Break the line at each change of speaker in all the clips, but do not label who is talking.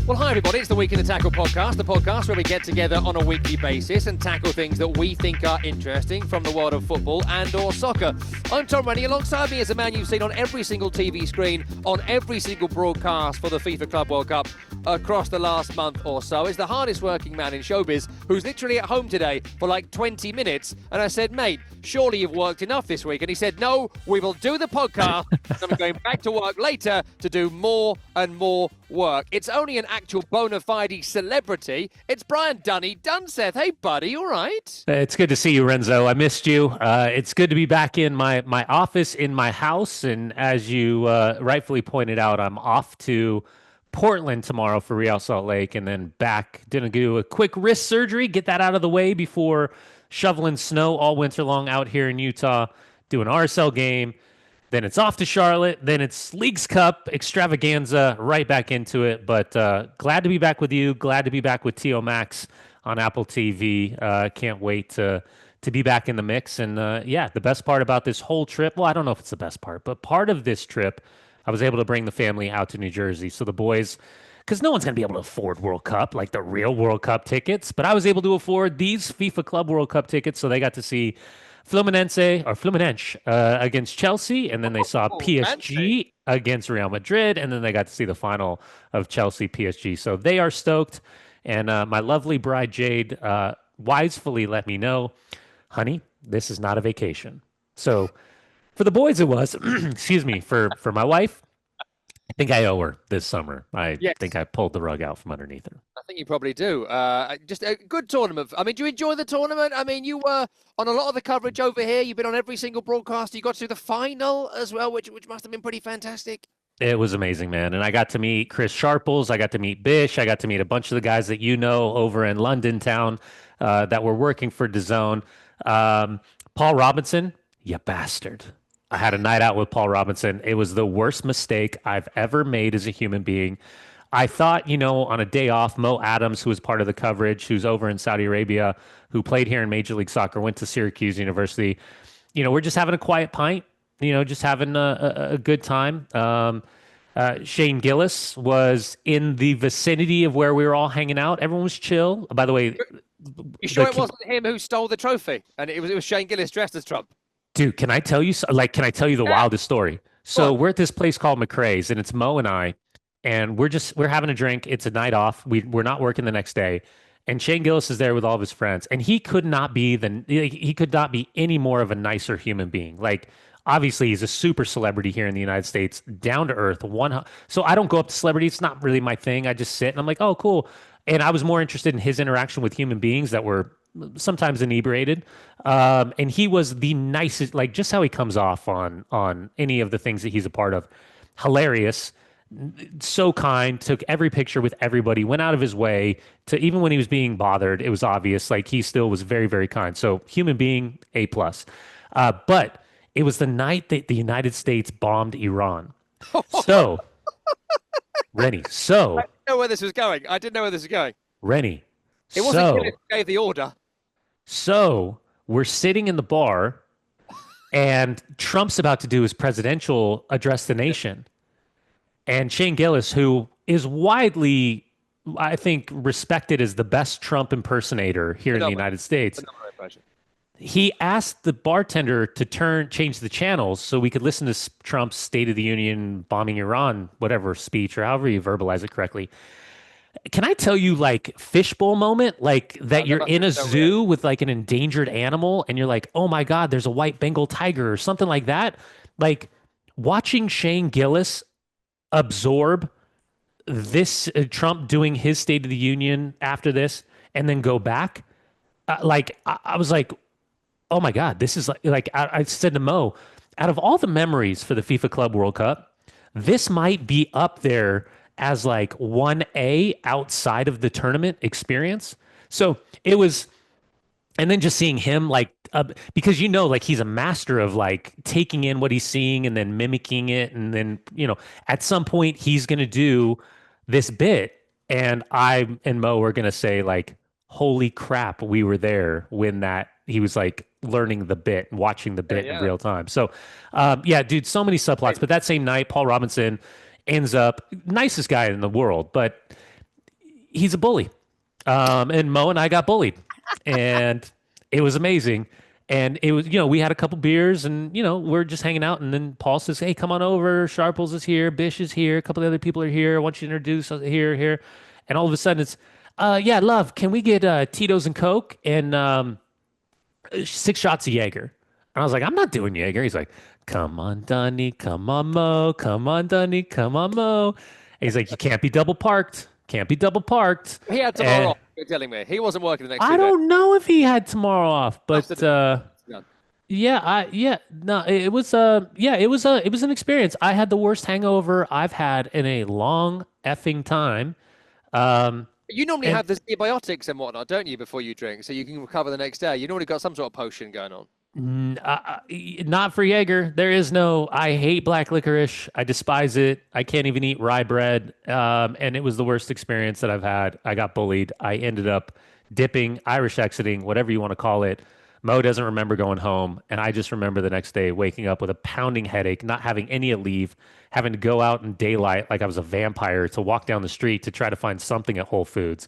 Well, hi, everybody. It's the Week in the Tackle podcast, the podcast where we get together on a weekly basis and tackle things that we think are interesting from the world of football and or soccer. I'm Tom Rennie. Alongside me is a man you've seen on every single TV screen, on every single broadcast for the FIFA Club World Cup across the last month or so. Is the hardest working man in showbiz, who's literally at home today for like 20 minutes. And I said, mate, surely you've worked enough this week. And he said, no, we will do the podcast. I'm going back to work later to do more and more work. It's only an actual bona fide celebrity. It's Brian Dunny Dunseth. Hey, buddy, all right?
It's good to see you, Renzo. I missed you. It's good to be back in my office, in my house. And as you rightfully pointed out, I'm off to Portland tomorrow for Real Salt Lake and then back. Didn't do a quick wrist surgery, get that out of the way before shoveling snow all winter long out here in Utah, do an RSL game. Then it's off to Charlotte. Then it's Leagues Cup extravaganza, right back into it. But glad to be back with you. Glad to be back with TO Max on Apple TV. Can't wait to be back in the mix. And yeah, the best part about this whole trip, well, I don't know if it's the best part, but part of this trip, I was able to bring the family out to New Jersey. So the boys, because no one's going to be able to afford World Cup, like the real World Cup tickets, but I was able to afford these FIFA Club World Cup tickets. So they got to see Fluminense against Chelsea, and then they saw PSG against Real Madrid, and then they got to see the final of Chelsea PSG. So they are stoked, and my lovely bride Jade wisely let me know, honey, this is not a vacation. So for the boys, it was. Excuse me. For my wife, I think I owe her this summer. I think I pulled the rug out from underneath her.
I think you probably do. Just a good tournament. I mean, do you enjoy the tournament? I mean, you were on a lot of the coverage over here. You've been on every single broadcast. You got to the final as well, which must have been pretty fantastic.
It was amazing, man. And I got to meet Chris Sharples. I got to meet Bish. I got to meet a bunch of the guys that you know over in London town that were working for DAZN. Paul Robinson, you bastard. I had a night out with Paul Robinson. It was the worst mistake I've ever made as a human being. I thought, on a day off, Mo Adams, who was part of the coverage, who's over in Saudi Arabia, who played here in Major League Soccer, went to Syracuse University. We're just having a quiet pint, just having a good time. Shane Gillis was in the vicinity of where we were all hanging out. Everyone was chill. By the way,
you sure it wasn't him who stole the trophy? And it was Shane Gillis dressed as Trump.
Dude, can I tell you the wildest story? So we're at this place called McRae's, and it's Mo and I, and we're having a drink. It's a night off. We're not working the next day, and Shane Gillis is there with all of his friends, and he could not be any more of a nicer human being. Like, obviously, he's a super celebrity here in the United States, down to earth. So I don't go up to celebrities. It's not really my thing. I just sit and I'm like, oh, cool. And I was more interested in his interaction with human beings that were sometimes inebriated. And he was the nicest, like just how he comes off on any of the things that he's a part of. Hilarious, so kind, took every picture with everybody, went out of his way to, even when he was being bothered, it was obvious, like he still was very, very kind. So human being, A+. But it was the night that the United States bombed Iran. So, Rennie,
I didn't know where this was going.
Rennie.
It wasn't Gillis who gave the order.
So we're sitting in the bar, and Trump's about to do his presidential address the nation. And Shane Gillis, who is widely, I think, respected as the best Trump impersonator here in the United States, he asked the bartender to change the channels so we could listen to Trump's State of the Union, bombing Iran, whatever speech, or however you verbalize it correctly. Can I tell you, like, fishbowl moment, like that you're in a zoo with like an endangered animal and you're like, oh my God, there's a white Bengal tiger or something like that. Like watching Shane Gillis absorb this Trump doing his State of the Union after this and then go back. I was like, oh my God, this is like I said to Mo, out of all the memories for the FIFA Club World Cup, this might be up there as like 1A outside of the tournament experience. So it was, and then just seeing him like, because like he's a master of like taking in what he's seeing and then mimicking it. And then, at some point he's going to do this bit and I and Mo were going to say like, holy crap, we were there when he was like learning the bit and watching the bit in real time. So, dude, so many subplots. But that same night, Paul Robinson, ends up nicest guy in the world, but he's a bully. And Mo and I got bullied, and it was amazing. And it was, we had a couple beers, and we're just hanging out. And then Paul says, "Hey, come on over. Sharples is here. Bish is here. A couple of other people are here. I want you to introduce us here." And all of a sudden, it's, yeah, love. Can we get Tito's and Coke and 6 shots of Jaeger? And I was like, I'm not doing Jaeger. He's like, come on, Dunny. Come on, Mo. Come on, Dunny. Come on, Mo. And he's like, you can't be double parked. Can't be double parked.
He had tomorrow off. You're telling me he wasn't working the next.
I don't know if he had tomorrow off, but no, it was it was an experience. I had the worst hangover I've had in a long effing time.
You normally have the antibiotics and whatnot, don't you, before you drink, so you can recover the next day. You normally got some sort of potion going on.
Not for Jaeger. There is no. I hate black licorice. I despise it. I can't even eat rye bread. And it was the worst experience that I've had. I got bullied. I ended up dipping, Irish exiting, whatever you want to call it. Mo doesn't remember going home, and I just remember the next day waking up with a pounding headache, not having any leave, having to go out in daylight like I was a vampire to walk down the street to try to find something at Whole Foods,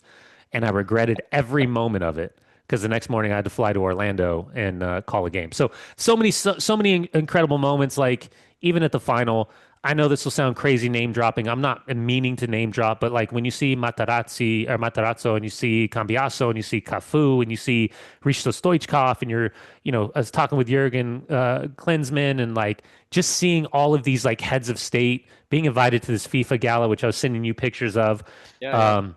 and I regretted every moment of it because the next morning I had to fly to Orlando and call a game. So many incredible moments. Like even at the final, I know this will sound crazy name dropping. I'm not meaning to name drop, but like when you see Matarazzo and you see Cambiasso and you see Cafu and you see Hristo Stoichkov and you're, I was talking with Jurgen Klinsmann and like just seeing all of these like heads of state being invited to this FIFA gala, which I was sending you pictures of. Yeah.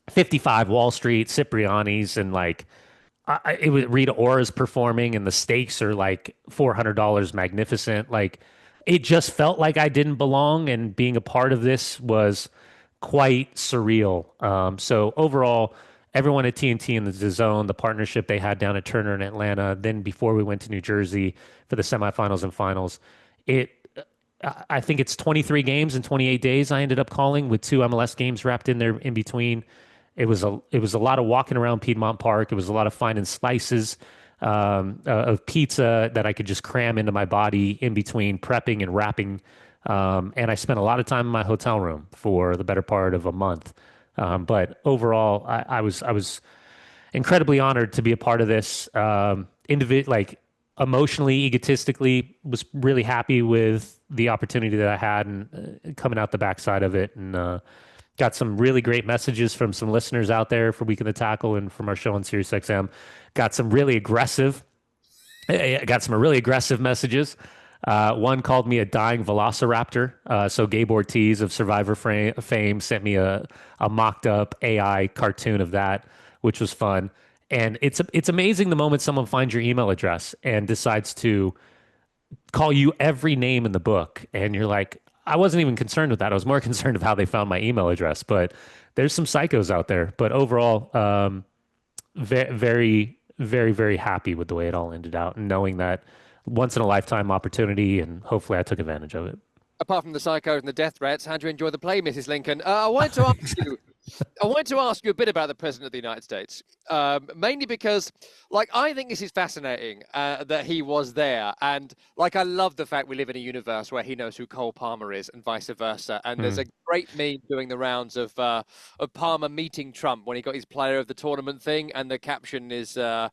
55 Wall Street, Cipriani's, and like it was Rita Ora's performing, and the stakes are like $400 magnificent. Like it just felt like I didn't belong, and being a part of this was quite surreal. So overall, everyone at TNT and the DAZN, the partnership they had down at Turner in Atlanta, then before we went to New Jersey for the semifinals and finals, I think it's 23 games in 28 days I ended up calling with 2 MLS games wrapped in there in between. It was a lot of walking around Piedmont Park. It was a lot of finding slices of pizza that I could just cram into my body in between prepping and wrapping. And I spent a lot of time in my hotel room for the better part of a month. But overall, I was incredibly honored to be a part of this. Like emotionally, egotistically, was really happy with the opportunity that I had and coming out the backside of it. And got some really great messages from some listeners out there for Week in the Tackle and from our show on SiriusXM. Got some really aggressive messages. One called me a dying velociraptor. So Gabe Ortiz of Survivor fame sent me a mocked up AI cartoon of that, which was fun. And it's amazing the moment someone finds your email address and decides to call you every name in the book. And you're like, I wasn't even concerned with that. I was more concerned of how they found my email address. But there's some psychos out there. But overall, very, very, very happy with the way it all ended out, and knowing that once in a lifetime opportunity, and hopefully I took advantage of it.
Apart from the psychos and the death threats, how do you enjoy the play, Mrs. Lincoln? I wanted to ask you a bit about the President of the United States, mainly because, like, I think this is fascinating that he was there, and like, I love the fact we live in a universe where he knows who Cole Palmer is, and vice versa. And there's a great meme doing the rounds of Palmer meeting Trump when he got his Player of the Tournament thing, and the caption is, "Wow,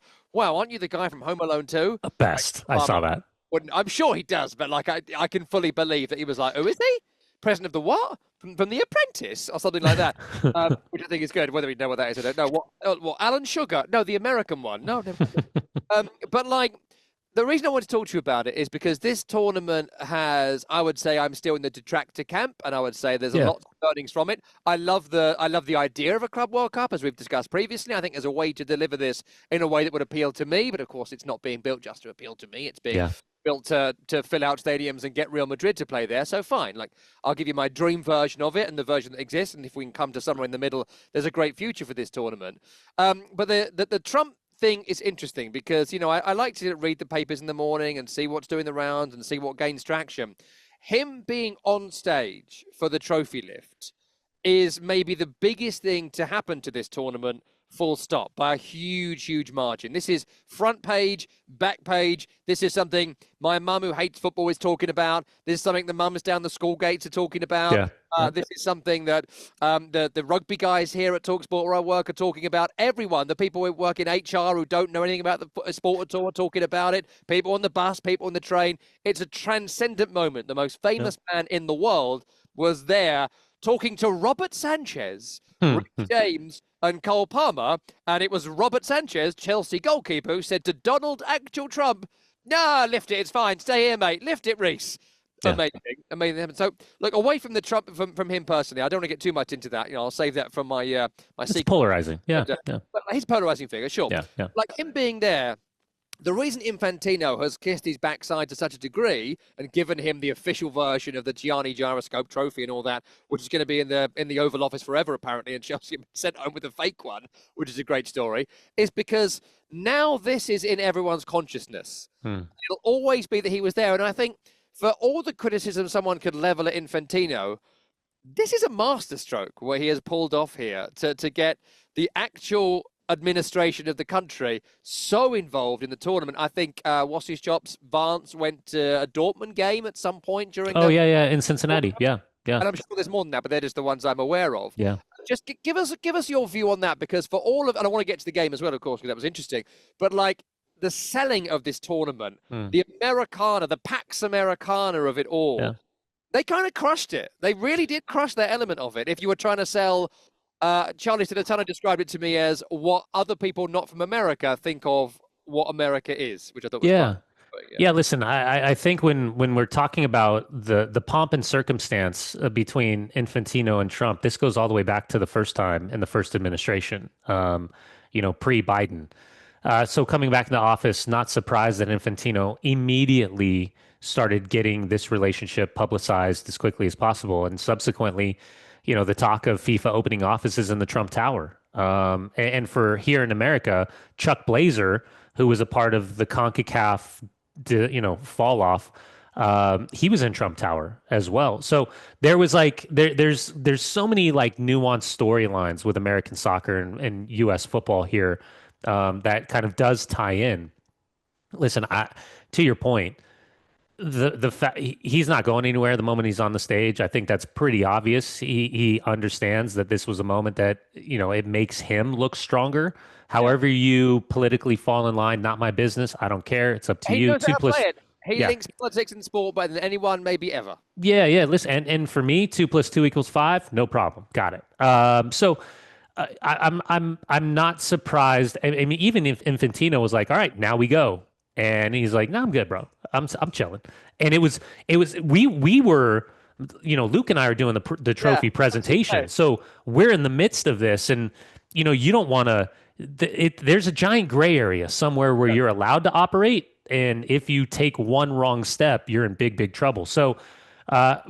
aren't you the guy from Home Alone 2?"
The best. Like, I saw that.
I'm sure he does, but like, I can fully believe that he was like, "Oh, is he? President of the what? From The Apprentice," or something like that, which I think is good. Whether we know what that is, I don't know. What Alan Sugar? No, the American one. No, never. But like, the reason I want to talk to you about it is because this tournament has, I would say, I'm still in the detractor camp, and I would say there's a lot of learnings from it. I love the idea of a Club World Cup, as we've discussed previously. I think there's a way to deliver this in a way that would appeal to me, but of course, it's not being built just to appeal to me. It's being built to fill out stadiums and get Real Madrid to play there. So fine, like, I'll give you my dream version of it and the version that exists. And if we can come to somewhere in the middle, there's a great future for this tournament. But the Trump thing is interesting because, I like to read the papers in the morning and see what's doing the rounds and see what gains traction. Him being on stage for the trophy lift is maybe the biggest thing to happen to this tournament full stop, by a huge, huge margin. This is front page, back page. This is something my mum, who hates football, is talking about. This is something the mums down the school gates are talking about.
Yeah. Yeah.
This is something that the rugby guys here at TalkSport, where I work, are talking about. Everyone, the people who work in HR who don't know anything about the sport at all, are talking about it. People on the bus, people on the train. It's a transcendent moment. The most famous man in the world was there talking to Robert Sanchez, Rick James, and Cole Palmer. And it was Robert Sanchez, Chelsea goalkeeper, who said to Donald actual Trump, "Nah, lift it. It's fine. Stay here, mate. Lift it, Reese."
Yeah.
Amazing. So, look, away from the Trump, from him personally, I don't want to get too much into that. I'll save that from my my
It's
secret.
polarizing. Yeah. Yeah.
But he's a polarizing figure, sure.
Yeah. Yeah.
Like him being there. The reason Infantino has kissed his backside to such a degree and given him the official version of the Gianni Gyroscope trophy and all that, which is going to be in the Oval Office forever apparently, and Chelsea sent home with a fake one, which is a great story, is because now this is in everyone's consciousness. It'll always be that he was there, and I think for all the criticism someone could level at Infantino, this is a masterstroke where he has pulled off here to get the actual administration of the country so involved in the tournament. I think what's his chops, Vance went to a Dortmund game at some point during.
Oh yeah, in Cincinnati. Yeah.
And I'm sure there's more than that, but they're just the ones I'm aware of.
Yeah.
Just give us your view on that, because for all of, and I want to get to the game as well, of course, because that was interesting. But like the selling of this tournament, the Americana, the Pax Americana of it all, they kind of crushed it. They really did crush that element of it. If you were trying to sell. Charlie Sinatano described it to me as what other people not from America think of what America is, which I thought was fun.
Yeah, listen, I think when we're talking about the pomp and circumstance between Infantino and Trump, this goes all the way back to the first time in the first administration, pre-Biden. So coming back into office, not surprised that Infantino immediately started getting this relationship publicized as quickly as possible, and subsequently the talk of FIFA opening offices in the Trump Tower. And for here in America, Chuck Blazer, who was a part of the CONCACAF, fall off, he was in Trump Tower as well. So there was there's so many like nuanced storylines with American soccer and U.S. football here that kind of does tie in. Listen, to your point, the fact he's not going anywhere the moment he's on the stage, I think that's pretty obvious. He understands that this was a moment that it makes him look stronger. However you politically fall in line, not my business. I don't care. It's up to you.
Knows how to play it. He links politics and sport better than anyone maybe ever. Yeah.
Listen, and for me, 2 + 2 = 5. No problem. Got it. So I'm not surprised. I mean, even if Infantino was like, "All right, now we go," and he's like, "No, I'm good, bro. I'm chilling." And it was we were, Luke and I are doing the trophy presentation, so we're in the midst of this, and you don't want to. There's a giant gray area somewhere where you're allowed to operate, and if you take one wrong step, you're in big trouble. So.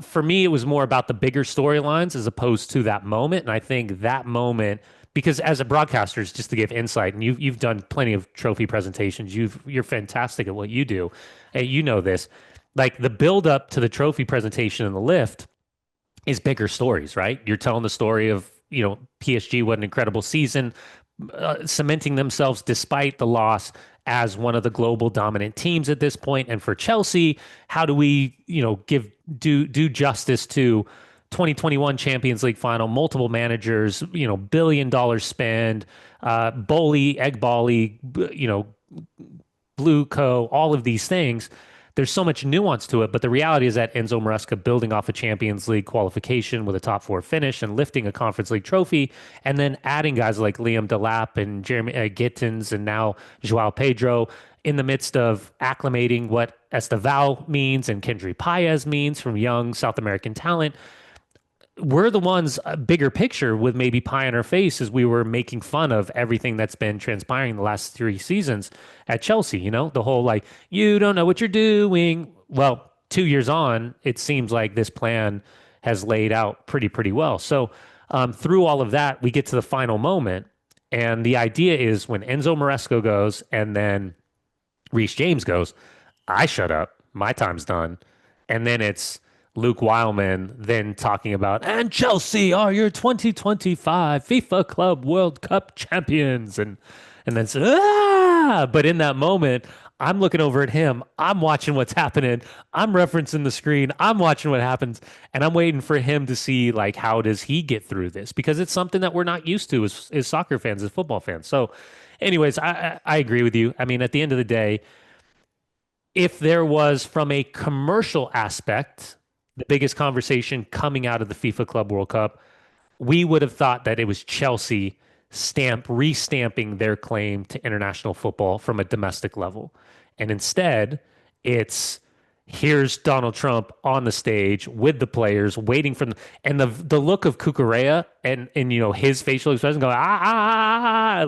For me, it was more about the bigger storylines as opposed to that moment. And I think that moment, because as a broadcaster, just to give insight, and you've done plenty of trophy presentations, you're fantastic at what you do. And you know this, like the build up to the trophy presentation in the lift is bigger stories, right? You're telling the story of, PSG, what an incredible season, cementing themselves despite the loss as one of the global dominant teams at this point. And for Chelsea, how do we, do justice to 2021 Champions League final, multiple managers, $1 billion spend, Bowley, Eggbally, Blue Co, all of these things. There's so much nuance to it, but the reality is that Enzo Maresca building off a Champions League qualification with a top 4 finish and lifting a Conference League trophy, and then adding guys like Liam Delap and Jeremy Gittins and now Joao Pedro in the midst of acclimating what Esteval means and Kendry Paez means from young South American talent. We're the ones, bigger picture, with maybe pie on our face as we were making fun of everything that's been transpiring the last 3 seasons at Chelsea. The whole like, you don't know what you're doing. Well, 2 years on, it seems like this plan has laid out pretty well. So through all of that, we get to the final moment. And the idea is when Enzo Maresca goes and then Reece James goes, I shut up. My time's done. And then it's Luke Wildman then talking about, and Chelsea are your 2025 FIFA Club World Cup champions. And then, but in that moment, I'm looking over at him. I'm watching what's happening. I'm referencing the screen. I'm watching what happens. And I'm waiting for him to see, like, how does he get through this? Because it's something that we're not used to as soccer fans, as football fans. So, anyways, I agree with you. I mean, at the end of the day, if there was from a commercial aspect, the biggest conversation coming out of the FIFA Club World Cup, we would have thought that it was Chelsea restamping their claim to international football from a domestic level. And instead, it's here's Donald Trump on the stage with the players waiting for them. And the look of Cucurella and his facial expression going,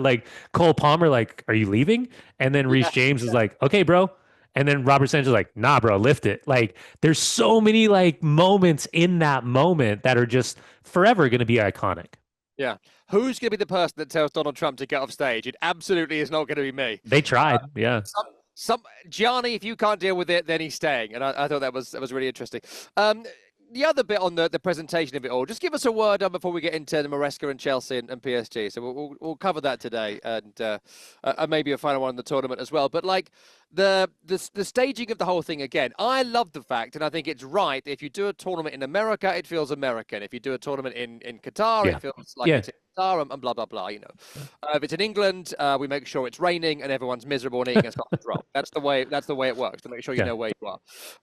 like Cole Palmer, like, are you leaving? And then Reece James is like, okay, bro. And then Robert Sanchez like, nah, bro, lift it. Like, there's so many like moments in that moment that are just forever going to be iconic.
Yeah. Who's going to be the person that tells Donald Trump to get off stage? It absolutely is not going to be me.
They tried. Yeah.
Gianni, if you can't deal with it, then he's staying. And I thought that was really interesting. The other bit on the presentation of it all, just give us a word on before we get into the Maresca and Chelsea and PSG. So we'll cover that today, and maybe a final one in the tournament as well. But like the staging of the whole thing again, I love the fact, and I think it's right. If you do a tournament in America, it feels American. If you do a tournament in Qatar, it feels like it's in Qatar and blah blah blah. If it's in England, we make sure it's raining and everyone's miserable and eating a sausage roll. That's the way it works to make sure you know where you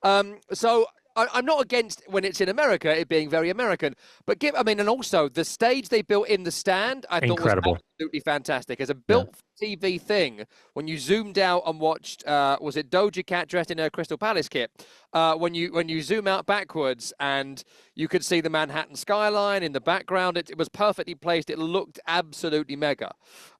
are. So. I'm not against when it's in America, it being very American, but and also the stage they built in the stand, I thought was absolutely fantastic. As a built TV thing, when you zoomed out and watched, was it Doja Cat dressed in her Crystal Palace kit? When you zoom out backwards and you could see the Manhattan skyline in the background, it was perfectly placed. It looked absolutely mega.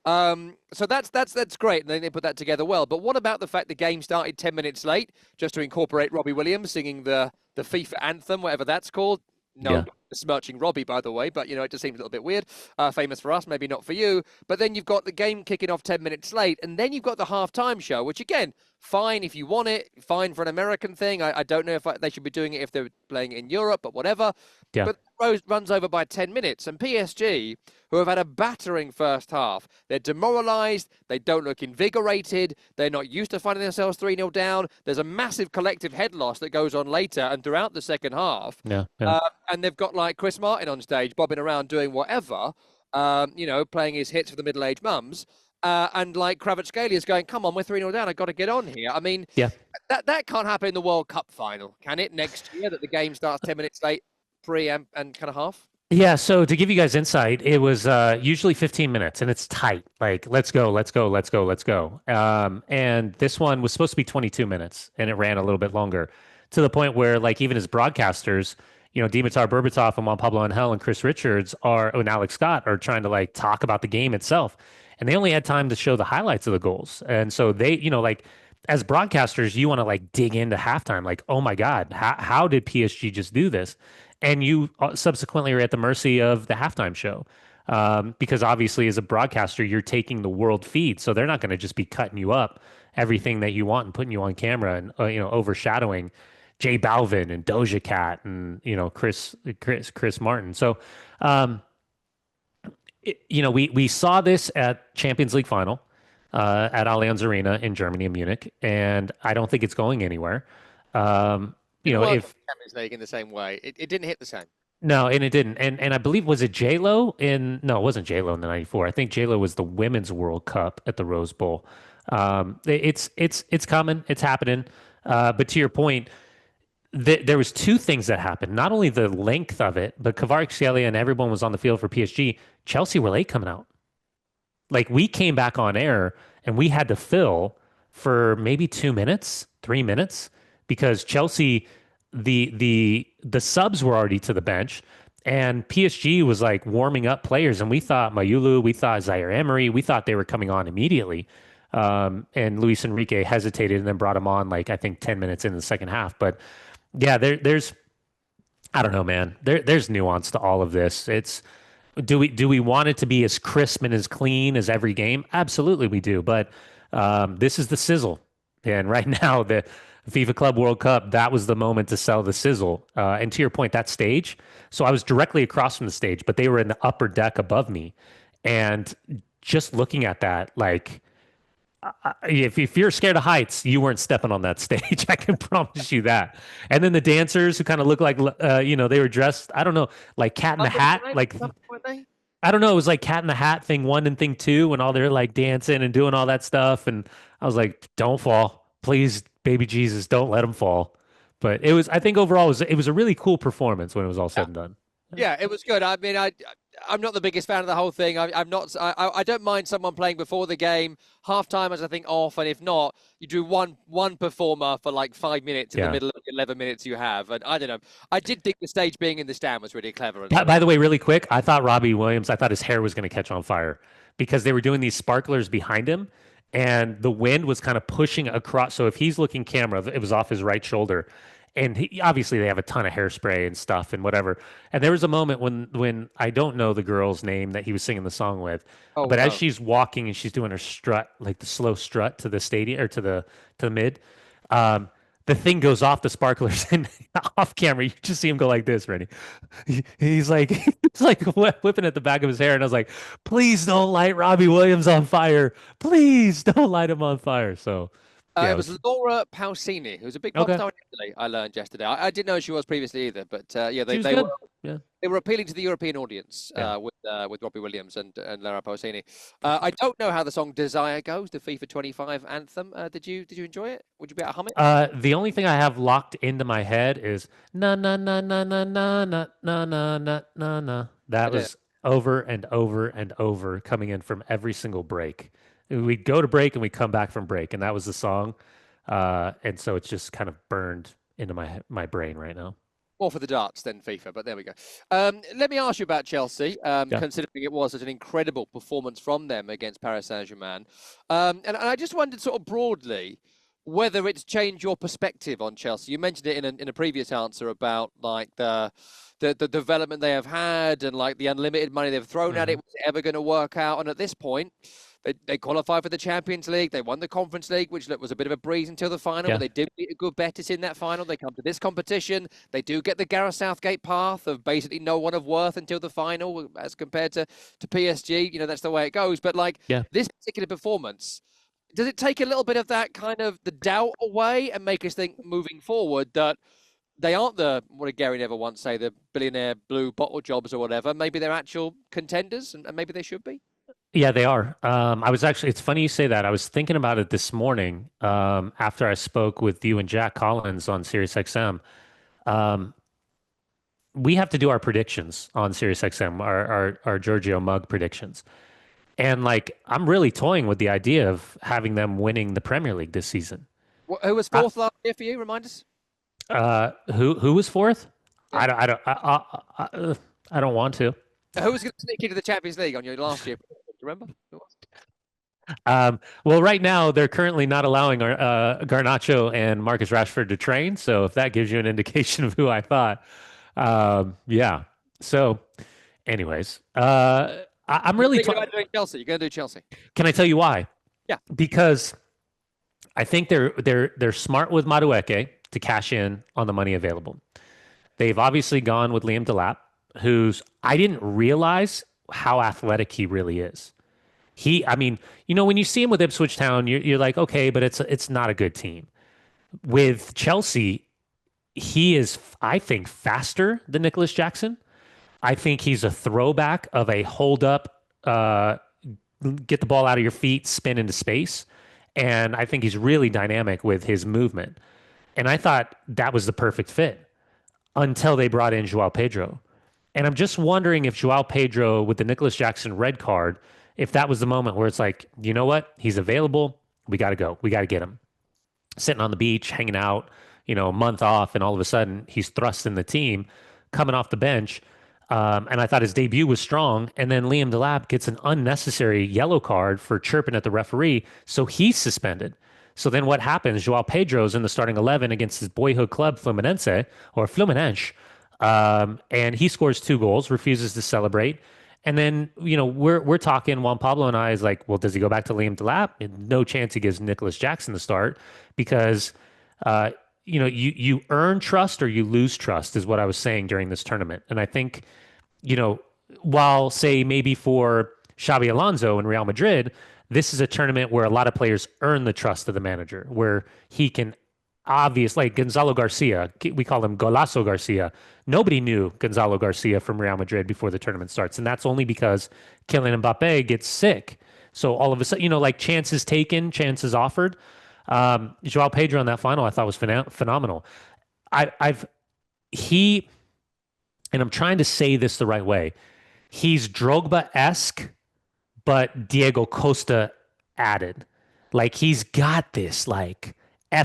So that's great, and then they put that together well. But what about the fact the game started 10 minutes late, just to incorporate Robbie Williams singing the FIFA anthem, whatever that's called? No, smirching Robbie, by the way, but it just seems a little bit weird. Famous for us, maybe not for you. But then you've got the game kicking off 10 minutes late, and then you've got the halftime show, which again, fine if you want it, fine for an American thing. I don't know if they should be doing it if they're playing in Europe, but whatever. Yeah. But runs over by 10 minutes, and PSG, who have had a battering first half, they're demoralised, they don't look invigorated, they're not used to finding themselves 3-0 down. There's a massive collective head loss that goes on later and throughout the second half. And they've got like Chris Martin on stage, bobbing around doing whatever, playing his hits for the middle-aged mums. And like Kvaratskhelia is going, come on, we're 3-0 down. I've got to get on here. I mean, that can't happen in the World Cup final, can it? Next year that the game starts 10 minutes late, pre and kind of half?
Yeah, so to give you guys insight, it was usually 15 minutes, and it's tight. Like, let's go, let's go, let's go, let's go. And this one was supposed to be 22 minutes, and it ran a little bit longer, to the point where, like, even as broadcasters, Dimitar Berbatov and Juan Pablo Angel and Chris Richards and Alex Scott are trying to, like, talk about the game itself. And they only had time to show the highlights of the goals. And so they, like, as broadcasters, you want to, like, dig into halftime. Like, oh, my God, how did PSG just do this? And you subsequently are at the mercy of the halftime show, because obviously as a broadcaster, you're taking the world feed. So they're not going to just be cutting you up everything that you want and putting you on camera and, overshadowing J Balvin and Doja Cat and, Chris Martin. So, we saw this at Champions League final at Allianz Arena in Germany and Munich, and I don't think it's going anywhere. If
Champions League in the same way, it didn't hit the same.
No, and it didn't. And I believe, was it J-Lo no, it wasn't J-Lo in the 94. I think J-Lo was the Women's World Cup at the Rose Bowl. It's coming, it's happening. But to your point, there was two things that happened. Not only the length of it, but Kvaratskhelia and everyone was on the field for PSG. Chelsea were late coming out. Like, we came back on air and we had to fill for maybe 2 minutes, 3 minutes, because Chelsea, the subs were already to the bench, and PSG was like warming up players, and we thought Mayulu, we thought Zaire Emery, we thought they were coming on immediately. And Luis Enrique hesitated and then brought him on, like, I think 10 minutes in the second half. But yeah, there's I don't know, man. There's nuance to all of this. Do we want it to be as crisp and as clean as every game? Absolutely we do. But this is the sizzle. And right now FIFA Club World Cup, that was the moment to sell the sizzle. And to your point, that stage. So I was directly across from the stage, but they were in the upper deck above me. And just looking at that, like, if you're scared of heights, you weren't stepping on that stage. I can promise you that. And then the dancers who kind of look like, they were dressed, I don't know, like Cat in the Hat. Like,
Weren't they?
I don't know, it was like Cat in the Hat thing one and thing two, and all they're like dancing and doing all that stuff. And I was like, don't fall. Please, baby Jesus, don't let him fall. But I think overall, it was a really cool performance when it was all said and done.
Yeah, it was good. I mean, I'm not the biggest fan of the whole thing. I'm not. I don't mind someone playing before the game. Half time is, I think, off, and if not, you do one performer for like 5 minutes in the middle of the 11 minutes you have. And I don't know. I did think the stage being in the stand was really clever. And
By the way, really quick, I thought Robbie Williams, I thought his hair was going to catch on fire because they were doing these sparklers behind him and the wind was kind of pushing across. So if he's looking camera, it was off his right shoulder. And obviously they have a ton of hairspray and stuff and whatever. And there was a moment when I don't know the girl's name that he was singing the song with, but as she's walking and she's doing her strut, like the slow strut to the stadium or to the mid, the thing goes off the sparklers and off camera, you just see him go like this, Rennie. He's like, he's like whipping at the back of his hair. And I was like, please don't light Robbie Williams on fire. Please don't light him on fire. So yeah,
it was Laura Pausini, who's a big pop star in Italy. I learned yesterday. I didn't know she was previously either, but they were appealing to the European audience with Robbie Williams and Laura Pausini. I don't know how the song "Desire" goes, the FIFA 25 anthem. Did you enjoy it? Would you be able to hum it?
The only thing I have locked into my head is na na na na na na na na na na na na. That was over and over and over coming in from every single break. We'd go to break and we'd come back from break, and that was the song. And so it's just kind of burned into my brain right now.
More for the darts than FIFA, but there we go. Let me ask you about Chelsea, considering it was such an incredible performance from them against Paris Saint-Germain. And I just wondered sort of broadly whether it's changed your perspective on Chelsea. You mentioned it in a previous answer about like the development they have had and like the unlimited money they've thrown at it. Was it ever going to work out? And at this point, they qualified for the Champions League. They won the Conference League, which was a bit of a breeze until the final. But they did beat a good Betis in that final. They come to this competition. They do get the Gareth Southgate path of basically no one of worth until the final, as compared to PSG. You know, that's the way it goes. But like this particular performance, does it take a little bit of that kind of the doubt away and make us think moving forward that they aren't what did Gary Neville once say, the billionaire blue bottle jobs or whatever? Maybe they're actual contenders and maybe they should be?
Yeah, they are. It's funny you say that. I was thinking about it this morning after I spoke with you and Jack Collins on SiriusXM. We have to do our predictions on SiriusXM, our Giorgio Mug predictions. And like, I'm really toying with the idea of having them winning the Premier League this season.
Who was fourth last year for you? Remind us.
Who was fourth?
Yeah.
I don't want to.
Who was going to sneak into the Champions League on your last year? Remember?
Well, right now they're currently not allowing Garnacho and Marcus Rashford to train. So if that gives you an indication of who I thought, yeah. So, anyways, I'm really
about doing Chelsea. You're going to do Chelsea.
Can I tell you why?
Yeah.
Because I think they're smart with Madueke to cash in on the money available. They've obviously gone with Liam Delap, who's I didn't realize how athletic he really is. I mean, when you see him with Ipswich Town, you're like, okay, but it's not a good team. With Chelsea, he is, I think, faster than Nicholas Jackson. I think he's a throwback of a hold up, get the ball out of your feet, spin into space. And I think he's really dynamic with his movement. And I thought that was the perfect fit until they brought in Joao Pedro. And I'm just wondering if Joao Pedro, with the Nicholas Jackson red card, if that was the moment where it's like, you know what? He's available. We got to go. We got to get him. Sitting on the beach, hanging out, a month off, and all of a sudden he's thrust in the team, coming off the bench. And I thought his debut was strong. And then Liam Delap gets an unnecessary yellow card for chirping at the referee. So he's suspended. So then what happens? Joao Pedro's in the starting 11 against his boyhood club, Fluminense. And he scores 2 goals, refuses to celebrate. And then, we're talking, Juan Pablo and I is like, well, does he go back to Liam Delap? No chance he gives Nicholas Jackson the start because Uh, you earn trust or you lose trust is what I was saying during this tournament. And I think, you know, while say maybe for Xabi Alonso in Real Madrid, this is a tournament where a lot of players earn the trust of the manager, where he can like Gonzalo Garcia, we call him Golazo Garcia. Nobody knew Gonzalo Garcia from Real Madrid before the tournament starts, and that's only because Kylian Mbappe gets sick. So all of a sudden, like chances taken, chances offered. Joao Pedro in that final, I thought was phenomenal. I've he, and I'm trying to say this the right way. He's Drogba-esque, but Diego Costa added. Like he's got this like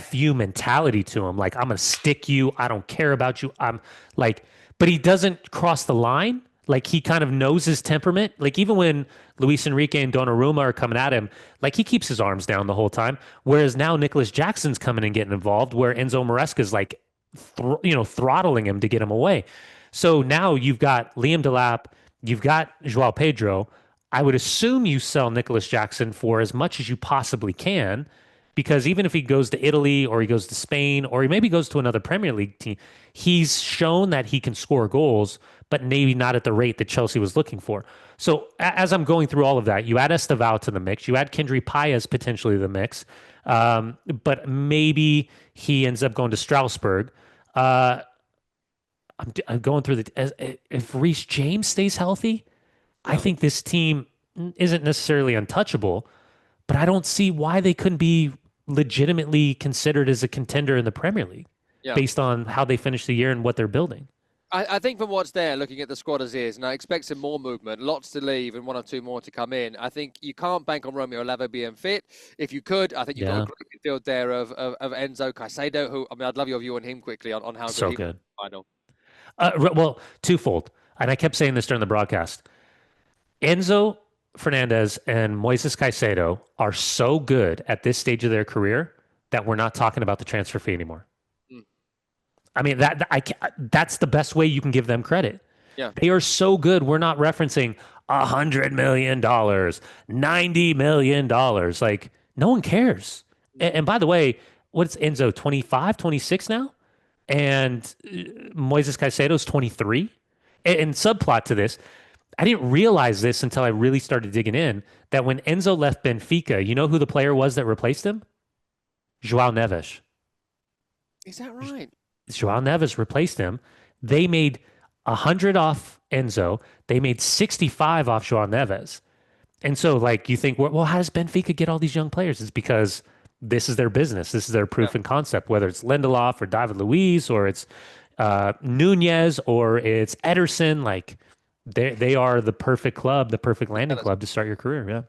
FU mentality to him. Like I'm gonna stick you. I don't care about you. I'm like, but he doesn't cross the line. Like he kind of knows his temperament. Like even when Luis Enrique and Donnarumma are coming at him, like he keeps his arms down the whole time. Whereas now Nicholas Jackson's coming and getting involved, where Enzo Maresca's like, throttling him to get him away. So now you've got Liam Delap, you've got Joao Pedro. I would assume you sell Nicholas Jackson for as much as you possibly can, because even if he goes to Italy or he goes to Spain or he maybe goes to another Premier League team, he's shown that he can score goals, but maybe not at the rate that Chelsea was looking for. So as I'm going through all of that, you add Estevao to the mix, you add Kendry Paez potentially to the mix, but maybe he ends up going to Strasbourg. I'm going through if Reece James stays healthy, I think this team isn't necessarily untouchable, but I don't see why they couldn't be legitimately considered as a contender in the Premier League based on how they finished the year and what they're building.
I think from what's there, looking at the squad as is, and I expect some more movement, lots to leave and one or two more to come in. I think you can't bank on Romeo Lavo being fit. If you could, I think you've got a great midfield there of Enzo Caicedo, who, I mean, I'd love your view on him quickly on how
so
good he
good.
Final.
Well, twofold. And I kept saying this during the broadcast. Enzo Fernandez and Moises Caicedo are so good at this stage of their career that we're not talking about the transfer fee anymore. I mean, that's the best way you can give them credit.
Yeah.
They are so good. We're not referencing $100 million, $90 million. Like, no one cares. And by the way, what's Enzo, 25, 26 now? And Moises Caicedo's 23. And subplot to this, I didn't realize this until I really started digging in, that when Enzo left Benfica, you know who the player was that replaced him? Joao Neves.
Is that right?
Joao Neves replaced him. They made 100 off Enzo. They made 65 off Joao Neves. And so, like, you think, well, how does Benfica get all these young players? It's because this is their business. This is their proof and concept, whether it's Lindelof or David Luiz or it's Nunez or it's Ederson. Like, they are the perfect club, the perfect landing club to start your career. Yeah.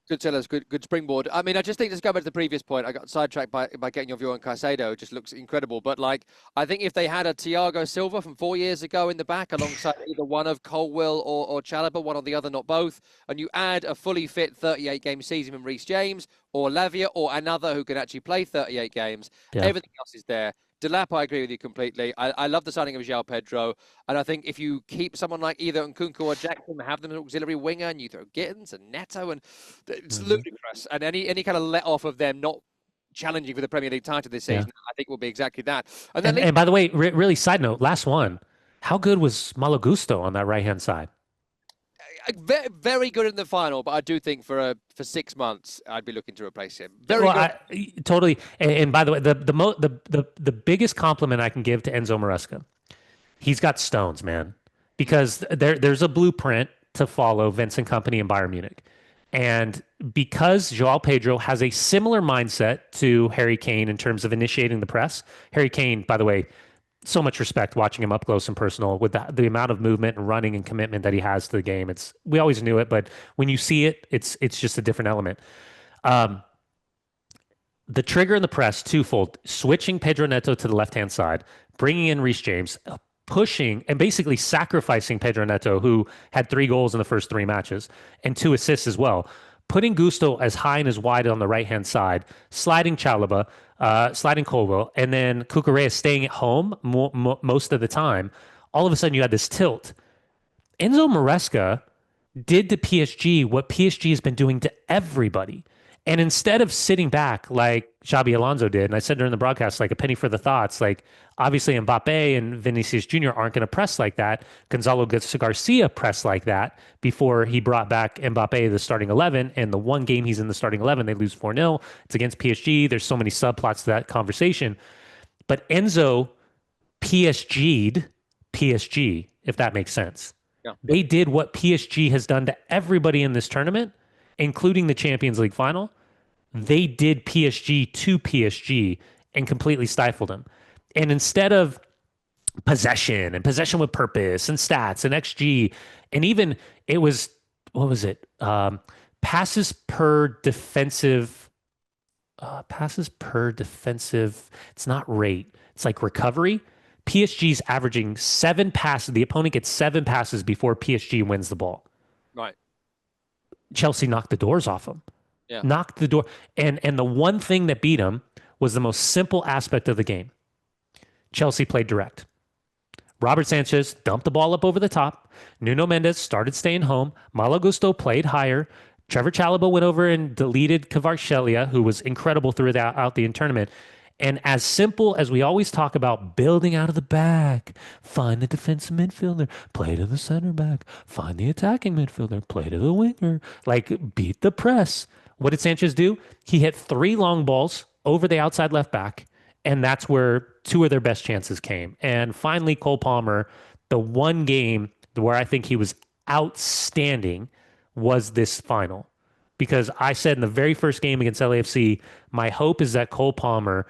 Good sellers, good springboard. I mean, I just think, just go back to the previous point, I got sidetracked by getting your view on Caicedo. It just looks incredible. But, like, I think if they had a Thiago Silva from 4 years ago in the back alongside either one of Colwill or Chalobah, one or the other, not both, and you add a fully fit 38-game season from Reece James or Lavia or another who can actually play 38 games, everything else is there. Delap, I agree with you completely. I love the signing of Joao Pedro. And I think if you keep someone like either Nkunku or Jackson, have them as an auxiliary winger, and you throw Gittins and Neto, and it's ludicrous. And any kind of let off of them not challenging for the Premier League title this season, I think will be exactly that.
And by the way, really side note, last one, how good was Malo Gusto on that right-hand side?
Very, very good in the final, but I do think for 6 months, I'd be looking to replace him. Very good.
Totally. And by the way, the biggest compliment I can give to Enzo Maresca, he's got stones, man, because there's a blueprint to follow Vincent Kompany and Bayern Munich. And because Joao Pedro has a similar mindset to Harry Kane in terms of initiating the press, Harry Kane, by the way, so much respect watching him up close and personal with the amount of movement and running and commitment that he has to the game. We always knew it, but when you see it, it's just a different element. The trigger in the press, twofold: switching Pedro Neto to the left-hand side, bringing in Reece James, pushing and basically sacrificing Pedro Neto, who had 3 goals in the first 3 matches and 2 assists as well. Putting Gusto as high and as wide on the right-hand side, sliding Chalobah, sliding Colwill, and then Cucurella staying at home most of the time. All of a sudden, you had this tilt. Enzo Maresca did to PSG what PSG has been doing to everybody. And instead of sitting back like Xabi Alonso did, and I said during the broadcast, like a penny for the thoughts, like obviously Mbappe and Vinicius Jr. aren't going to press like that. Gonzalo Garcia pressed like that before he brought back Mbappe, the starting 11. And the one game he's in the starting 11, they lose 4-0. It's against PSG. There's so many subplots to that conversation. But Enzo PSG'd PSG, if that makes sense.
Yeah.
They did what PSG has done to everybody in this tournament, including the Champions League final. They did PSG to PSG and completely stifled them. And instead of possession and possession with purpose and stats and XG, and even it was, what was it? Passes per defensive, it's not rate. It's like recovery. PSG's averaging 7 passes. The opponent gets 7 passes before PSG wins the ball.
Right.
Chelsea knocked the doors off them.
Yeah.
Knocked the door. And the one thing that beat them was the most simple aspect of the game. Chelsea played direct. Robert Sanchez dumped the ball up over the top. Nuno Mendes started staying home. Malo Gusto played higher. Trevor Chalobah went over and deleted Kvaratskhelia, who was incredible throughout the tournament. And as simple as we always talk about building out of the back, find the defensive midfielder, play to the center back, find the attacking midfielder, play to the winger, like beat the press. What did Sanchez do? He hit 3 long balls over the outside left back, and that's where 2 of their best chances came. And finally, Cole Palmer, the one game where I think he was outstanding was this final. Because I said in the very first game against LAFC, my hope is that Cole Palmer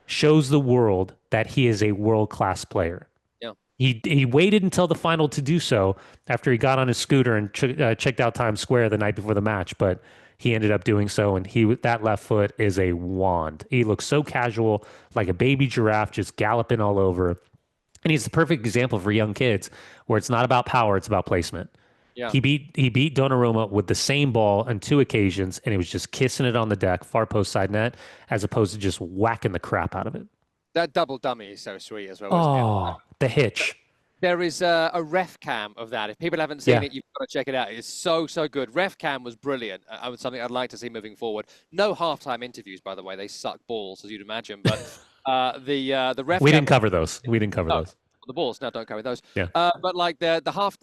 shows the world that he is a world-class player.
Yeah.
He waited until the final to do so after he got on his scooter and checked out Times Square the night before the match, but he ended up doing so, and that left foot is a wand. He looks so casual, like a baby giraffe just galloping all over. And he's the perfect example for young kids where it's not about power, it's about placement.
Yeah.
He beat Donnarumma with the same ball on 2 occasions, and he was just kissing it on the deck, far post side net, as opposed to just whacking the crap out of it.
That double dummy is so sweet as well, isn't it?
Oh, the hitch.
There is a ref cam of that. If people haven't seen it, you've got to check it out. It's so good. Ref cam was brilliant. Was something I'd like to see moving forward. No halftime interviews, by the way. They suck balls, as you'd imagine. But the ref.
We didn't cover those.
The balls, no, don't cover those.
Yeah.
But like the half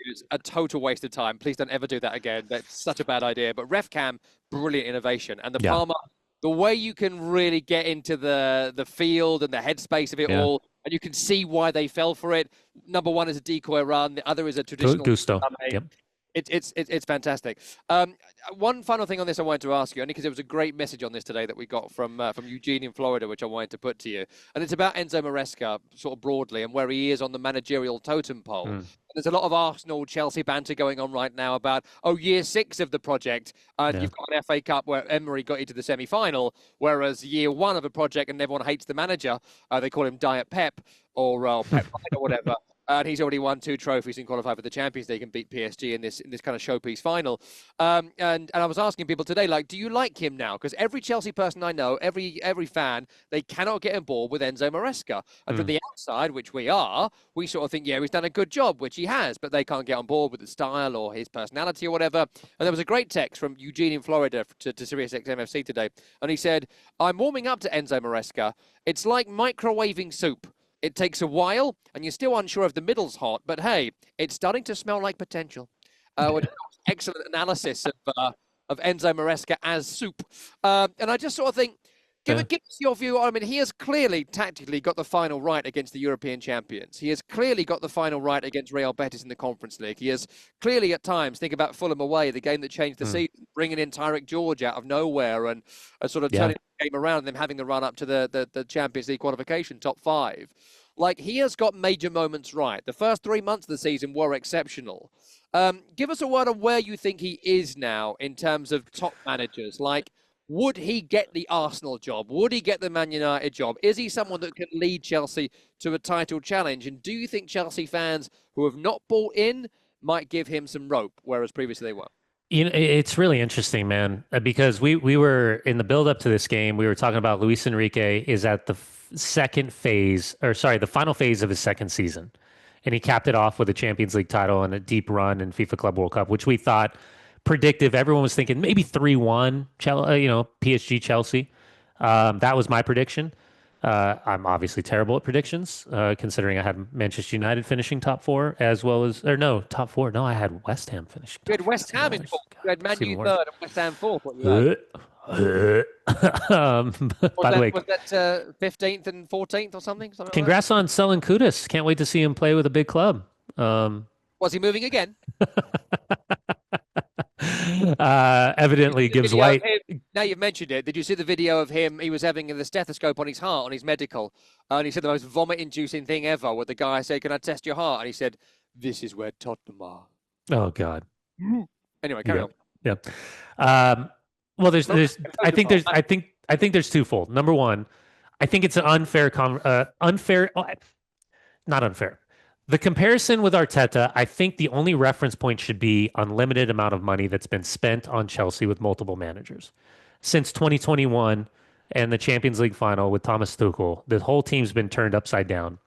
is a total waste of time. Please don't ever do that again. That's such a bad idea. But ref cam, brilliant innovation, and the Palmer, the way you can really get into the field and the headspace of it all, and you can see why they fell for it. Number one is a decoy run. The other is a traditional
Gusto. Yep.
It's fantastic. One final thing on this I wanted to ask you, only because there was a great message on this today that we got from Eugene in Florida, which I wanted to put to you. And it's about Enzo Maresca, sort of broadly, and where he is on the managerial totem pole. And there's a lot of Arsenal-Chelsea banter going on right now about, year 6 of the project, and you've got an FA Cup where Emery got into the semi-final, whereas year 1 of a project and everyone hates the manager. They call him Diet Pep or Pep or whatever. And he's already won 2 trophies and qualified for the Champions League and beat PSG in this kind of showpiece final. And I was asking people today, like, do you like him now? Because every Chelsea person I know, every fan, they cannot get on board with Enzo Maresca. And from the outside, which we are, we sort of think, he's done a good job, which he has, but they can't get on board with the style or his personality or whatever. And there was a great text from Eugene in Florida to SiriusXM FC today. And he said, I'm warming up to Enzo Maresca. It's like microwaving soup. It takes a while, and you're still unsure if the middle's hot, but hey, it's starting to smell like potential. Excellent analysis of Enzo Maresca as soup. And I just sort of think, give us your view. I mean, he has clearly tactically got the final right against the European champions. He has clearly got the final right against Real Betis in the Conference League. He has clearly at times, think about Fulham away, the game that changed the season, bringing in Tyreek George out of nowhere and sort of turning the game around and them having the run up to the Champions League qualification, top 5. Like, he has got major moments right. The first 3 months of the season were exceptional. Give us a word on where you think he is now in terms of top managers. Like, would he get the Arsenal job? Would he get the Man United job? Is he someone that can lead Chelsea to a title challenge? And do you think Chelsea fans who have not bought in might give him some rope, whereas previously they weren't?
You know, it's really interesting, man, because we were in the build up to this game. We were talking about Luis Enrique is at the the final phase of his second season. And he capped it off with a Champions League title and a deep run in FIFA Club World Cup, which we thought predictive. Everyone was thinking maybe 3-1, PSG Chelsea. That was my prediction. I'm obviously terrible at predictions, considering I had Manchester United finishing top four as well as, or no, top four. No, I had West Ham finishing
You
top
had
four.
West Ham in fourth. You had Man
It's even
U
worse.
third and West Ham fourth. What you had?
By the way,
Was that 15th and 14th or something like that?
congrats on selling Kudus. Can't wait to see him play with a big club.
Was he moving again?
Evidently
The
Gibbs
video of
White.
him- now you've mentioned it. Did you see the video of him? He was having the stethoscope on his heart, on his medical. And he said the most vomit-inducing thing ever, where the guy said, "Can I test your heart?" And he said, "This is where Tottenham are."
Oh God.
Anyway, carry on.
Yeah. Well, I think there's twofold. Number one, I think it's an not unfair. The comparison with Arteta, I think the only reference point should be unlimited amount of money that's been spent on Chelsea with multiple managers. Since 2021 and the Champions League final with Thomas Tuchel, the whole team's been turned upside down.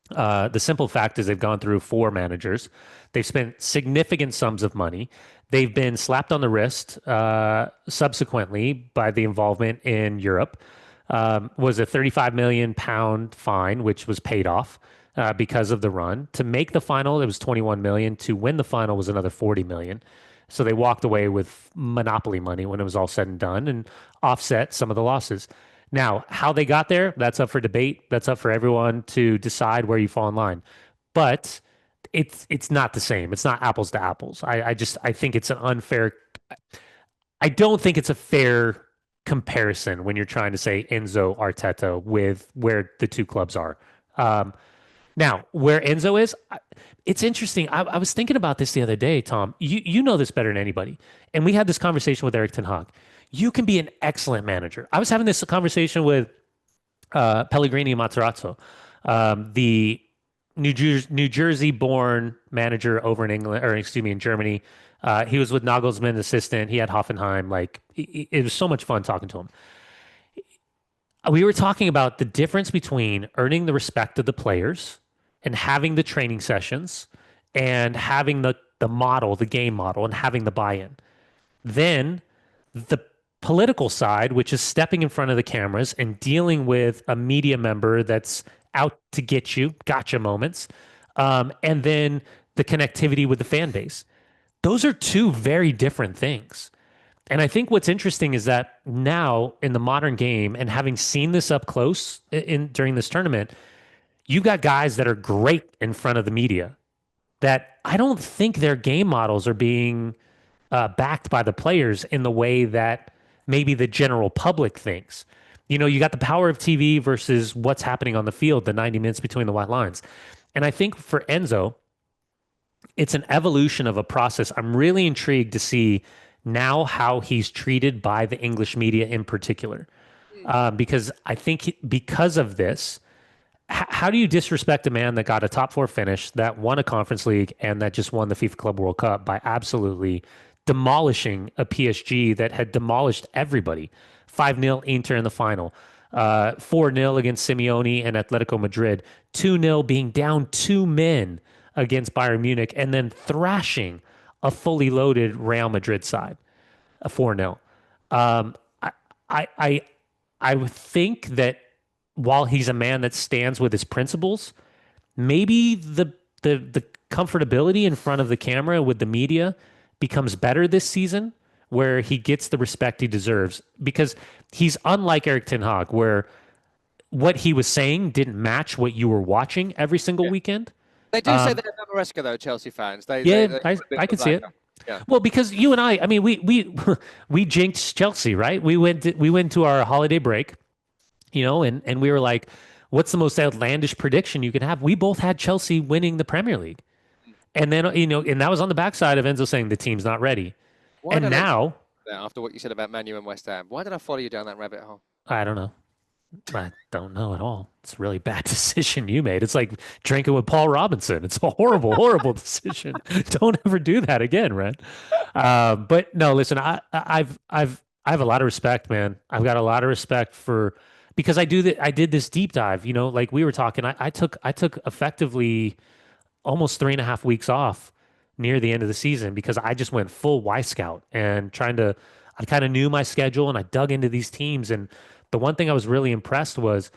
The simple fact is they've gone through 4 managers. They've spent significant sums of money. They've been slapped on the wrist subsequently by the involvement in Europe. Was a 35 million pound fine, which was paid off because of the run. To make the final, it was 21 million. To win the final was another 40 million. So they walked away with monopoly money when it was all said and done and offset some of the losses. Now, how they got there, that's up for debate. That's up for everyone to decide where you fall in line. But it's not the same. It's not apples to apples. I think it's an unfair. I don't think it's a fair comparison when you're trying to say Enzo Arteta with where the two clubs are. Now, where Enzo is, it's interesting. I was thinking about this the other day, Tom. You know this better than anybody. And we had this conversation with Eric Ten Hag. You can be an excellent manager. I was having this conversation with Pellegrini Matarazzo, the New Jersey-born manager over in England, or excuse me, in Germany. He was with Nagelsmann, assistant. He had Hoffenheim. Like it was so much fun talking to him. We were talking about the difference between earning the respect of the players and having the training sessions and having the model, the game model, and having the buy-in. Then the political side, which is stepping in front of the cameras and dealing with a media member that's out to get you, gotcha moments, and then the connectivity with the fan base. Those are two very different things. And I think what's interesting is that now in the modern game, and having seen this up close during this tournament, you got guys that are great in front of the media that I don't think their game models are being backed by the players in the way that maybe the general public thinks. You know, you got the power of TV versus what's happening on the field, the 90 minutes between the white lines. And I think for Enzo, it's an evolution of a process. I'm really intrigued to see now how he's treated by the English media in particular. Because I think because of this, how do you disrespect a man that got a top 4 finish, that won a Conference League, and that just won the FIFA Club World Cup by absolutely demolishing a PSG that had demolished everybody? 5-0 Inter in the final, 4-0 against Simeone and Atletico Madrid, 2-0 being down 2 men against Bayern Munich, and then thrashing a fully loaded Real Madrid side, a 4-0. I would think that while he's a man that stands with his principles, maybe the comfortability in front of the camera with the media becomes better this season, where he gets the respect he deserves, because he's unlike Eric Ten Hag, where what he was saying didn't match what you were watching every single weekend.
They do say that about Maresca, though, Chelsea fans.
I can see it.
Yeah.
Well, because you and I mean, we jinxed Chelsea, right? We went to our holiday break, you know, and we were like, what's the most outlandish prediction you can have? We both had Chelsea winning the Premier League. And then, you know, and that was on the backside of Enzo saying the team's not ready. And now,
after what you said about Man U and West Ham, why did I follow you down that rabbit hole?
I don't know. I don't know at all. It's a really bad decision you made. It's like drinking with Paul Robinson. It's a horrible, horrible decision. Don't ever do that again, Red. But no, listen, I have a lot of respect, man. I've got a lot of respect because I did this deep dive, you know, like we were talking, I took effectively almost 3.5 weeks off near the end of the season because I just went full Y Scout and I kind of knew my schedule and I dug into these teams. And the one thing I was really impressed was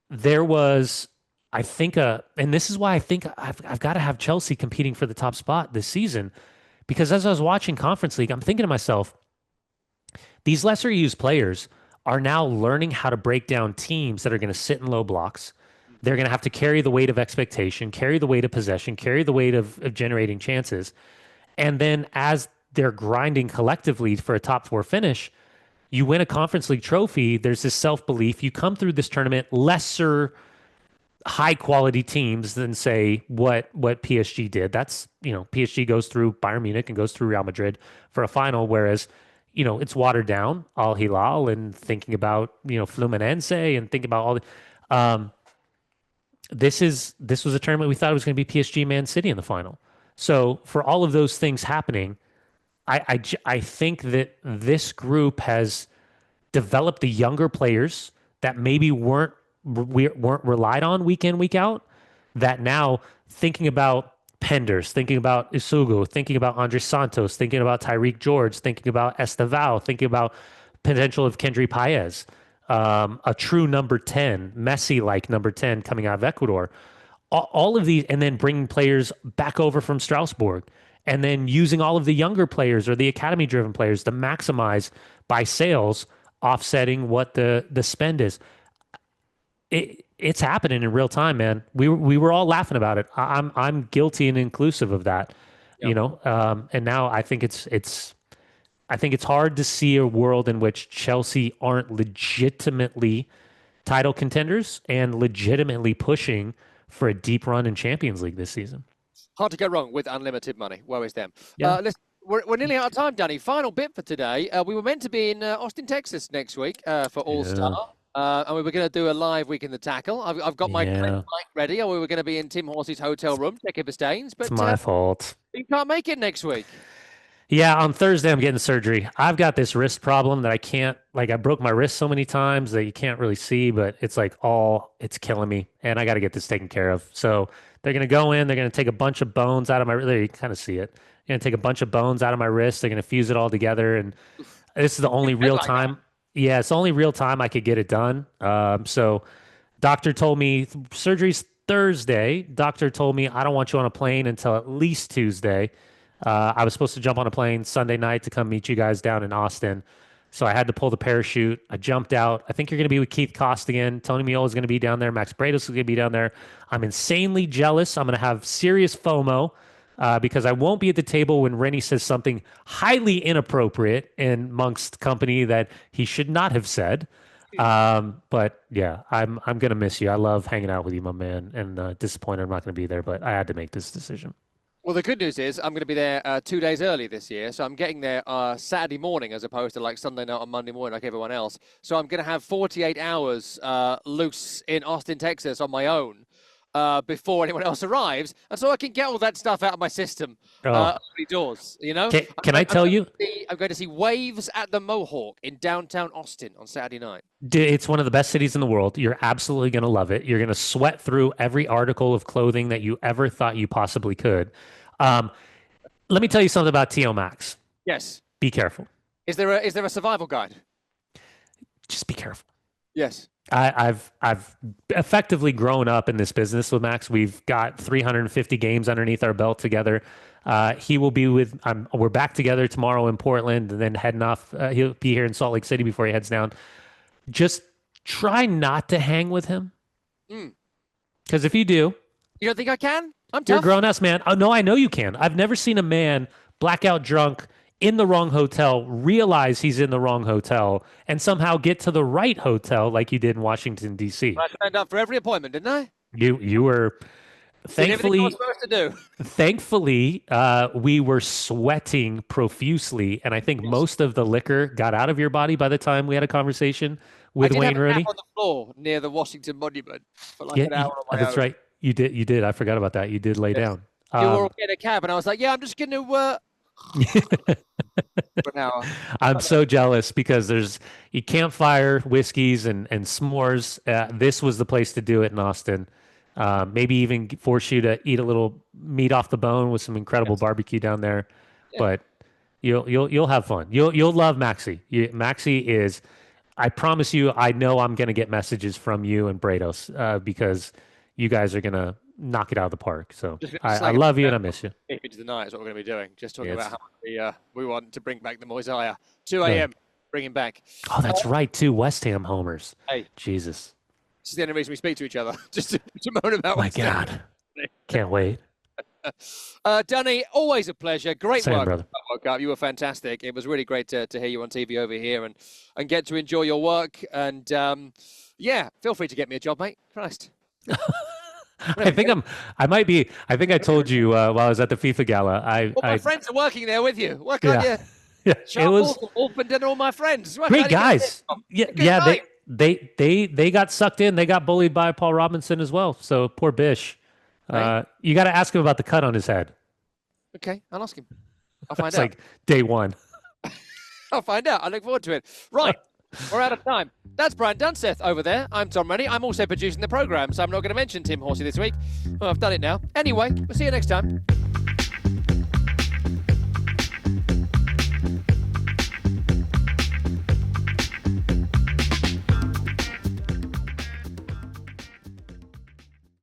there was, I think, and this is why I think I've got to have Chelsea competing for the top spot this season because as I was watching Conference League, I'm thinking to myself, these lesser used players are now learning how to break down teams that are going to sit in low blocks. They're going to have to carry the weight of expectation, carry the weight of possession, carry the weight of generating chances. And then as they're grinding collectively for a top four finish, you win a Conference League trophy. There's this self belief. You come through this tournament lesser high quality teams than say what PSG did. That's, PSG goes through Bayern Munich and goes through Real Madrid for a final, whereas it's watered down Al Hilal and thinking about Fluminense and thinking about all the this was a tournament we thought it was going to be PSG Man City in the final. So for all of those things happening, I think that this group has developed the younger players that maybe weren't relied on week in, week out, that now thinking about Penders, thinking about Isugu, thinking about Andre Santos, thinking about Tyreek George, thinking about Estevao, thinking about potential of Kendry Paez, a true number 10, Messi-like number 10 coming out of Ecuador. All of these, and then bringing players back over from Strasbourg, and then using all of the younger players or the academy-driven players to maximize by sales, offsetting what the spend is. It's happening in real time, man. We were all laughing about it. I'm guilty and inclusive of that,
Yep.
And now I think I think it's hard to see a world in which Chelsea aren't legitimately title contenders and legitimately pushing for a deep run in Champions League this season.
Hard to go wrong with unlimited money. Woe is them.
Yeah.
We're nearly out of time, Danny. Final bit for today. We were meant to be in Austin, Texas next week for All-Star. And we were going to do a live week in the tackle. I've got my mic ready. And we were going to be in Tim Horsey's hotel room, checking for stains. But
it's my fault.
You can't make it next week.
Yeah, on Thursday I'm getting surgery. I've got this wrist problem that I can't, I broke my wrist so many times that you can't really see, but it's it's killing me, and I got to get this taken care of. So they're going to go in, they're going to take a bunch of bones out of my, there you can kind of see it. They're going to take a bunch of bones out of my wrist. They're going to fuse it all together, and this is the only real time. Yeah, it's the only real time I could get it done. So doctor told me surgery's Thursday. Doctor told me I don't want you on a plane until at least Tuesday. I was supposed to jump on a plane Sunday night to come meet you guys down in Austin. So I had to pull the parachute. I jumped out. I think you're going to be with Keith Costigan. Tony Meola is going to be down there. Max Bredos is going to be down there. I'm insanely jealous. I'm going to have serious FOMO because I won't be at the table when Rennie says something highly inappropriate in amongst company that he should not have said. But yeah, I'm going to miss you. I love hanging out with you, my man, and disappointed I'm not going to be there, but I had to make this decision.
Well, the good news is I'm going to be there 2 days early this year. So I'm getting there Saturday morning as opposed to like Sunday night or Monday morning like everyone else. So I'm going to have 48 hours loose in Austin, Texas on my own before anyone else arrives. And so I can get all that stuff out of my system early doors,
Can I tell you?
I'm going to see Waves at the Mohawk in downtown Austin on Saturday night.
It's one of the best cities in the world. You're absolutely going to love it. You're going to sweat through every article of clothing that you ever thought you possibly could. Let me tell you something about TO Max.
Yes.
Be careful.
Is there a survival guide?
Just be careful.
Yes.
I've effectively grown up in this business with Max. We've got 350 games underneath our belt together. He will be we're back together tomorrow in Portland and then heading off. He'll be here in Salt Lake City before he heads down. Just try not to hang with him. Because if you do.
You don't think I can? I'm tough.
You're a grown-ass man. Oh, no, I know you can. I've never seen a man blackout drunk in the wrong hotel, realize he's in the wrong hotel, and somehow get to the right hotel like you did in Washington, D.C.
I signed up for every appointment, didn't I?
You were, thankfully,
I was supposed to do.
Thankfully, we were sweating profusely, and I think most of the liquor got out of your body by the time we had a conversation with Wayne Rooney.
I did have a nap on the floor near the Washington Monument for like an hour on my own.
That's right. You did. I forgot about that. You did lay down.
You were all in a cab, and I was like, yeah, I'm just going to...
I'm so jealous because you campfire, whiskeys, and s'mores. This was the place to do it in Austin. Maybe even force you to eat a little meat off the bone with some incredible barbecue down there.
Yeah.
But you'll have fun. You'll love Maxi. Maxi is. I promise you. I know I'm gonna get messages from you and Brados because you guys are gonna knock it out of the park. So I love you and I miss you.
Into the night is what we're going to be doing. Just talking
Yeah,
about how we want to bring back the Moisiah. 2 a.m. Bring him back.
Oh, that's right too. West Ham homers.
Hey,
Jesus.
this is the only reason we speak to each other. Just to moan about.
My God. Can't wait.
Dunny, always a pleasure. Great
Same,
work.
brother.
You were fantastic. It was really great to hear you on TV over here and get to enjoy your work. And yeah, feel free to get me a job, mate. Christ.
I think I told you while I was at the FIFA gala.
My friends are working there with you. Why can't you?
Yeah, it was
Wolfman and all my friends.
great guys. Yeah, they got sucked in. They got bullied by Paul Robinson as well. So poor Bish.
Right.
You got to ask him about the cut on his head.
Okay, I'll ask him. I'll find
It's
out.
like day one.
I'll find out. I look forward to it. Right, we're out of time. That's Brian Dunseth over there. I'm Tom Rennie. I'm also producing the programme, so I'm not going to mention Tim Horsey this week. Well, I've done it now. Anyway, we'll see you next time.